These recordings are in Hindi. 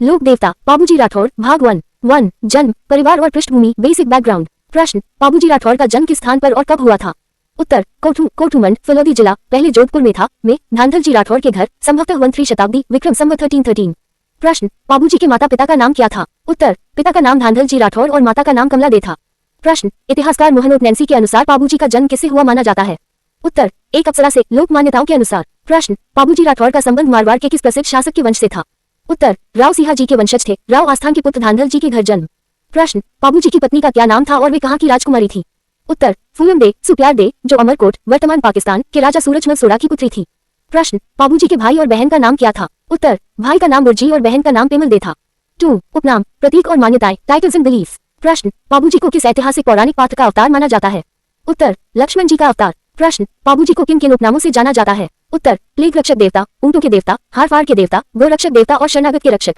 लोक देवता बाबूजी राठौर भाग 1 जन्म परिवार और पृष्ठभूमि बेसिक बैकग्राउंड। प्रश्न बाबूजी राठौर का जन्म किस स्थान पर और कब हुआ था? उत्तर कोठूमंड फलोदी जिला पहले जोधपुर में था में धांधल जी राठौर के घर संभवतः 13 शताब्दी विक्रम संवत 1313। प्रश्न बाबूजी के माता पिता का नाम क्या था? उत्तर पिता का नाम धांधल जी राठौर और माता का नाम कमला दे था। प्रश्न इतिहासकार मोहनोद नैन्सी के अनुसार बाबूजी का जन्म किससे हुआ माना जाता है? उत्तर एक अप्सरा से लोक मान्यताओं के अनुसार। प्रश्न बाबूजी राठौर का संबंध मारवाड़ के किस प्रसिद्ध शासक के वंश से था? उत्तर राव सिंहा जी के वंशज थे। राव आस्थान के पुत्र धांधल जी के घर जन्म। प्रश्न बाबूजी की पत्नी का क्या नाम था और वे कहाँ की राजकुमारी थी? उत्तर फूलम दे सुप्यार दे जो अमरकोट वर्तमान पाकिस्तान के राजा सूरजमल सोड़ा की पुत्री थी। प्रश्न बाबूजी के भाई और बहन का नाम क्या था? उत्तर भाई का नाम बुर्जी और बहन का नाम पेमल दे था। 2 उपनाम प्रतीक और मान्यताएं टाइटल्स एंड बिलीफ। प्रश्न बाबूजी को किस ऐतिहासिक पौराणिक पात्र का अवतार माना जाता है? उत्तर लक्ष्मण जी का अवतार। प्रश्न बाबूजी को किन किन उपनामों से जाना जाता है? उत्तर प्लेग रक्षक देवता, ऊंटों के देवता, हार फाड़ के देवता, गोरक्षक देवता और शरणागत के रक्षक।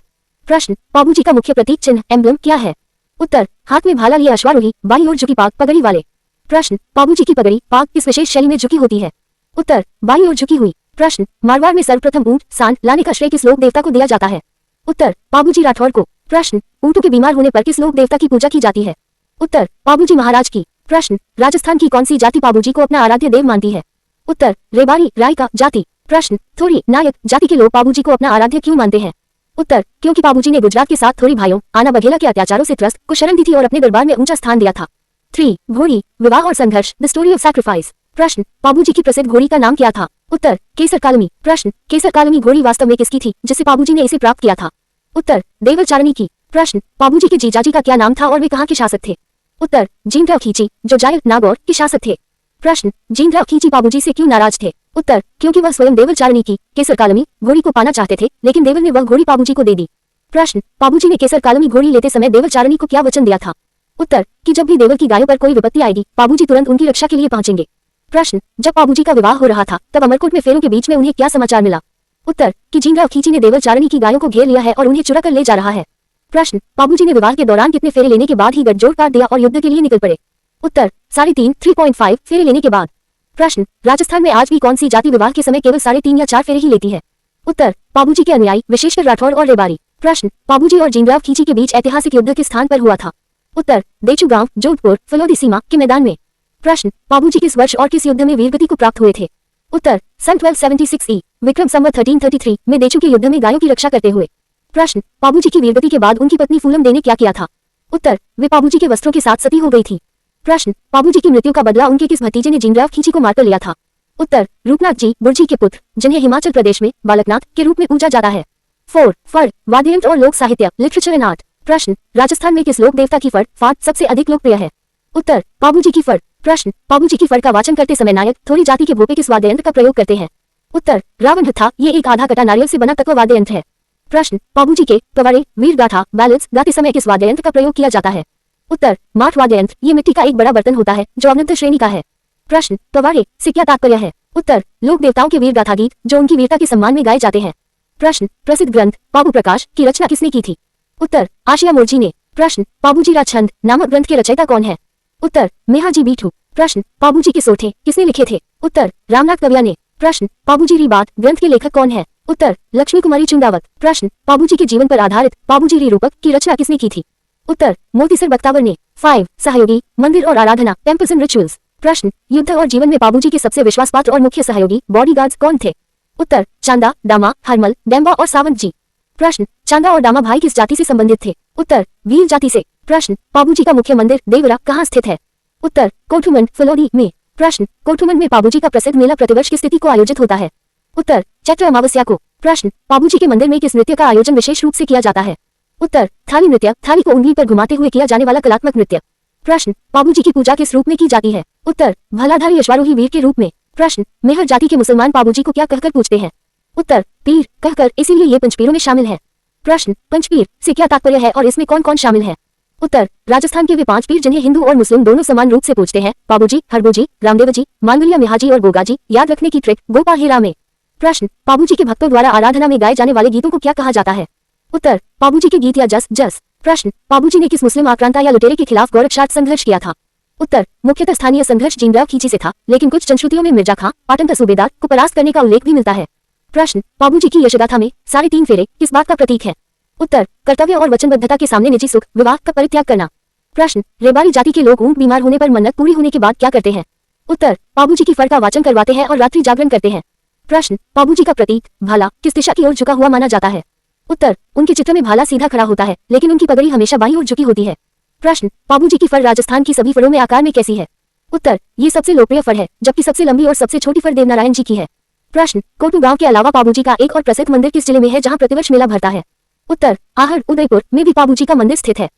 प्रश्न बाबूजी का मुख्य प्रतीक चिन्ह एम्ब्लम क्या है? उत्तर हाथ में भाला लिए अश्वारोही बाईं ओर झुकी पाग पगड़ी वाले। प्रश्न बाबूजी की पगड़ी पाग किस विशेष शैली में झुकी होती है? उत्तर बाईं ओर झुकी हुई। प्रश्न मारवाड़ में सर्वप्रथम ऊंट सांड लाने का श्रेय किस लोक देवता को दिया जाता है? उत्तर बाबूजी राठौर को। प्रश्न ऊंटों के बीमार होने पर किस लोक देवता की पूजा की जाती है? उत्तर बाबूजी महाराज की। प्रश्न राजस्थान की कौन सी जाति बाबूजी को अपना आराध्य देव मानती है? उत्तर रेबारी रायका जाति। प्रश्न थोड़ी नायक जाति के लोग बाबूजी को अपना आराध्य क्यों मानते हैं? उत्तर क्योंकि बाबूजी ने गुजरात के साथ थोड़ी भाइयों आना बघेला के अत्याचारों से त्रस्त को शरण दी थी और अपने दरबार में ऊंचा स्थान दिया था। 3 घोड़ी विवाह और संघर्ष द स्टोरी ऑफ सैक्रिफाइस। प्रश्न बाबूजी की प्रसिद्ध घोड़ी का नाम क्या था? उत्तर केसर कालमी। प्रश्न केसर कालमी घोड़ी वास्तव में किसकी थी जिससे बाबूजी ने इसे प्राप्त किया था? उत्तर देवल चारणी की। प्रश्न बाबूजी के जीजाजी का क्या नाम था और वे कहाँ के शासक थे? उत्तर जीनराव खींची जो जायल नागौर के शासक थे। प्रश्न जीनराव खींची बाबूजी से क्यों नाराज थे? उत्तर क्योंकि वह स्वयं देवल चारणी की केसर कालमी घोड़ी को पाना चाहते थे लेकिन देवल ने वह घोड़ी बाबूजी को दे दी। प्रश्न बाबूजी ने केसर कालमी घोड़ी लेते समय देवल चारणी को क्या वचन दिया था? उत्तर कि जब भी देवल की गायों पर कोई विपत्ति आएगी बाबूजी तुरंत उनकी रक्षा के लिए पहुंचेंगे। प्रश्न जब बाबूजी का विवाह हो रहा था तब अमरकोट में फेरों के बीच में उन्हें क्या समाचार मिला? उत्तर कि जीनराव खींची ने देवल चारणी की गायों को घेर लिया है और उन्हें चुरा कर ले जा रहा है। प्रश्न बाबूजी ने विवाह के दौरान कितने फेरे लेने के बाद ही गठजोड़ काट दिया और युद्ध के लिए निकल पड़े? उत्तर 3.5 3.5 फेरे लेने के बाद। प्रश्न राजस्थान में आज भी कौन सी जाति विवाह के समय केवल 3.5 या 4 फेरे ही लेती है? उत्तर बाबूजी के अनुयायी विशेषकर राठौर और रेबारी। प्रश्न बाबूजी और जीनराव खींची के बीच ऐतिहासिक युद्ध किस स्थान पर हुआ था? उत्तर देचू गांव जोधपुर फलोदी सीमा के मैदान में। प्रश्न बाबूजी किस वर्ष और किस युद्ध में वीरगति को प्राप्त हुए थे? उत्तर सन 1276 ई विक्रम संवत 1333 में देचू के युद्ध में गायों की रक्षा करते हुए। प्रश्न बाबूजी की वीरगति के बाद उनकी पत्नी फूलम दे ने क्या किया था? उत्तर वे बाबूजी के वस्त्रों के साथ सती हो गई थी। प्रश्न बाबूजी की मृत्यु का बदला उनके किस भतीजे ने जीनराव खींची को मारकर लिया था? उत्तर रूपनाथ जी बुर्जी के पुत्र जिन्हें हिमाचल प्रदेश में बालकनाथ के रूप में पूजा जाता है। 4 फड़ वाद्ययंत्र और लोक साहित्य लिटरेचर एंड आर्ट। प्रश्न राजस्थान में किस लोक देवता की फड़ फाट सबसे अधिक लोकप्रिय है? उत्तर बाबूजी की फड़। प्रश्न बाबूजी की फड़ का वाचन करते समय नायक थोड़ी जाति के भोपे किस वाद्ययंत्र का प्रयोग करते हैं? उत्तर रावण हथा ये एक आधा कटा नारियल से बना तत्व वाद्ययंत्र है। प्रश्न बाबूजी के पवाड़े वीर गाथा बैलेंस गाते समय किस वाद्ययंत्र का प्रयोग किया जाता है? उत्तर माठ वाद्ययंत्र ये मिट्टी का एक बड़ा बर्तन होता है जो अवनत श्रेणी का है। प्रश्न पवाड़े से क्या तात्पर्य है? उत्तर लोक देवताओं के वीर गाथा गीत जो उनकी वीरता के सम्मान में गाए जाते हैं। प्रश्न प्रसिद्ध ग्रंथ बाबू प्रकाश की रचना किसने की थी? उत्तर आशिया मोर्जी ने। प्रश्न बाबूजी राछंद नामक ग्रंथ के रचयिता कौन है? उत्तर मेहाजी बीठू। प्रश्न बाबूजी के सोठे किसने लिखे थे? उत्तर रामनाथ कविया ने। प्रश्न बाबूजी री बात ग्रंथ के लेखक कौन है? उत्तर लक्ष्मी कुमारी चुंदावत। प्रश्न बाबूजी के जीवन पर आधारित बाबूजी री रूपक की रचना किसने की थी? उत्तर मोतीसर बख्तावर ने। 5 सहयोगी मंदिर और आराधना टेम्पल्स एंड रिचुअल्स। प्रश्न युद्ध और जीवन में बाबूजी के सबसे विश्वासपात्र और मुख्य सहयोगी बॉडीगार्ड्स कौन थे? उत्तर चांदा डामा हरमल डेम्बा और सावंत जी। प्रश्न चांदा और डामा भाई किस जाति से संबंधित थे? उत्तर वीर जाति से। प्रश्न बाबूजी का मुख्य मंदिर देवरा कहाँ स्थित है? उत्तर कोठूमंड फलोदी में। प्रश्न कोठूमंड में बाबूजी का प्रसिद्ध मेला प्रतिवर्ष किस तिथि को आयोजित होता है? उत्तर चैत्र अमावस्या को। प्रश्न बाबूजी के मंदिर में किस नृत्य का आयोजन विशेष रूप से किया जाता है? उत्तर थाली नृत्य थाली को उंगली पर घुमाते हुए किया जाने वाला कलात्मक नृत्य। प्रश्न बाबूजी की पूजा किस रूप में की जाती है? उत्तर भलाधारी अश्वारोही वीर के रूप में। प्रश्न मेहर जाति के मुसलमान बाबूजी को क्या कहकर पूछते हैं? उत्तर पीर कहकर इसीलिए ये पंचपीरों में शामिल है। प्रश्न पंचपीर से क्या तात्पर्य है और इसमें कौन कौन शामिल है? उत्तर राजस्थान के वे 5 पीर जिन्हें हिंदू और मुस्लिम दोनों समान रूप से पूजते हैं बाबूजी हरबूजी रामदेवजी मांगलिया मिहाजी और गोगाजी। याद रखने की ट्रिक गोपा हेरा में। प्रश्न बाबूजी के भक्तों द्वारा आराधना में गाए जाने वाले गीतों को क्या कहा जाता है? उत्तर बाबूजी के गीत या जस। प्रश्न बाबूजी ने किस मुस्लिम आक्रांता या लुटेरे के खिलाफ गोरक्षार्थ संघर्ष किया था? उत्तर मुख्यतः स्थानीय संघर्ष जीनराव खींची से था लेकिन कुछ जनश्रुतियों में मिर्जा खां पाटन का सूबेदार को परास्त करने का उल्लेख भी मिलता है। प्रश्न बाबूजी की यशगाथा में 3.5 फेरे किस बात का प्रतीक है? उत्तर, कर्तव्य और वचनबद्धता के सामने निजी सुख विवाह का परित्याग करना। प्रश्न, रेबारी जाति के लोग ऊंट बीमार होने पर मन्नत पूरी होने के बाद क्या करते हैं? उत्तर, बाबूजी की फर का वाचन करवाते हैं और रात्रि जागरण करते हैं। प्रश्न, बाबूजी का प्रतीक भाला किस दिशा की ओर झुका हुआ माना जाता है? उत्तर, उनके चित्र में भाला सीधा खड़ा होता है, लेकिन उनकी पगड़ी हमेशा बाईं ओर झुकी होती है। प्रश्न, बाबूजी की फर राजस्थान की सभी फरों में आकार में कैसी है? उत्तर, ये सबसे लोकप्रिय फर है, जबकि सबसे लंबी और सबसे छोटी फर देवनारायण जी की है। प्रश्न, कोटू गांव के अलावा बाबूजी का एक और प्रसिद्ध मंदिर किस जिले में है जहां प्रतिवर्ष मेला भरता है? उत्तर, आहड़ उदयपुर में भी बाबूजी का मंदिर स्थित है।